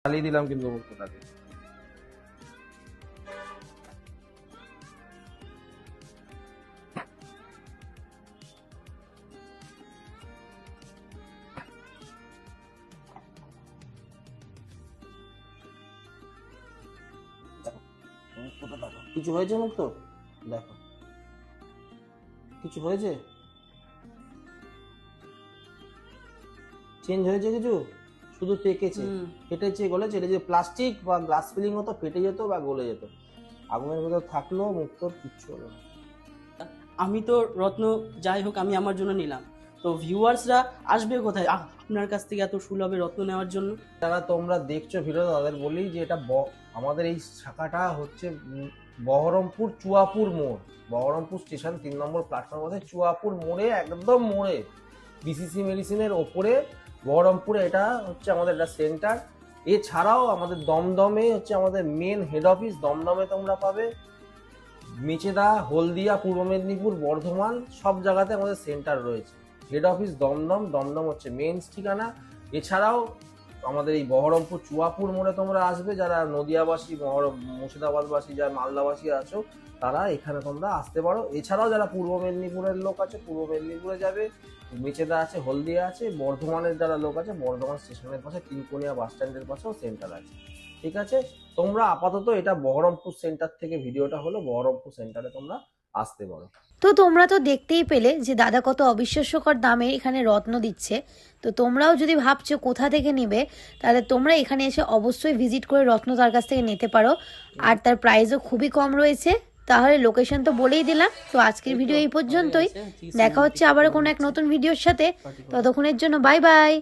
চালিয়ে দিলাম কিন্তু মুক্তটাকে। কিছু হয়েছে মুক্ত? দেখো কিছু হয়েছে, চেঞ্জ হয়েছে কিছু? শুধু পেকেছে, ফেটেছে, গলেছে। এটা যে প্লাস্টিক বা গ্লাস ফিলিং হতো ফেটে যেত বা গলে যেত। আগুনের ভেতর থাকলো মুক্তর কিচ্ছু হলো না। আমি তো রত্ন যাই হোক আমি আমার জন্য নিলাম, তো ভিউয়ার্সরা আসবে কোথায় আপনার কাছ থেকে এত সুলভে রত্ন নেওয়ার জন্য? যারা তোমরা দেখছো ভিডিও তাদের বলি যে এটা আমাদের এই শাখাটা হচ্ছে বহরমপুর চুয়াপুর মোড়, বহরমপুর স্টেশন 3 নম্বর প্ল্যাটফর্ম আছে, চুয়াপুর মোড়ে, একদম মোড়ে, বিসিসি মেডিসিনের ওপরে বহরমপুরে। এটা হচ্ছে আমাদের একটা সেন্টার। এছাড়াও আমাদের দমদমে হচ্ছে আমাদের মেন হেড অফিস, দমদমে তোমরা পাবে। মেচেদা, হলদিয়া, পূর্ব মেদিনীপুর, বর্ধমান সব জায়গাতে আমাদের সেন্টার রয়েছে। হেড অফিস দমদম, দমদম হচ্ছে মেন ঠিকানা। এছাড়াও আমাদের এই বহরমপুর চুয়াপুর মোড়ে তোমরা আসবে, যারা নদিয়াবাসী, মুর্শিদাবাদবাসী, যারা মালদাবাসী আছো তারা এখানে তোমরা আসতে পারো। এছাড়াও যারা পূর্ব মেদিনীপুরের লোক আছে পূর্ব মেদিনীপুরে যাবে, মেচেদা আছে, হলদিয়া আছে। বর্ধমানের যারা লোক আছে বর্ধমান স্টেশনের পাশে তিনকোনিয়া বাস স্ট্যান্ডের পাশেও সেন্টার আছে। ঠিক আছে, তোমরা আপাতত এটা বহরমপুর সেন্টার থেকে ভিডিওটা হলো, বহরমপুর সেন্টারে তোমরা আসতে পারো। তো তোমরা তো দেখতেই পেলে যে দাদা কত অবিশ্বাস্যকর দামে এখানে রত্ন দিচ্ছে। তো তোমরাও যদি ভাবছো কোথা থেকে নিবে, তাহলে তোমরা এখানে এসে অবশ্যই ভিজিট করে রত্ন তার কাছ থেকে নিতে পারো। আর তার প্রাইসও খুবই কম রয়েছে। তাহলে লোকেশন তো বলেই দিলাম। তো আজকের ভিডিও এই পর্যন্তই। দেখা হচ্ছে আবার কোনো এক নতুন ভিডিওর সাথে। ততক্ষণের জন্য বাই বাই।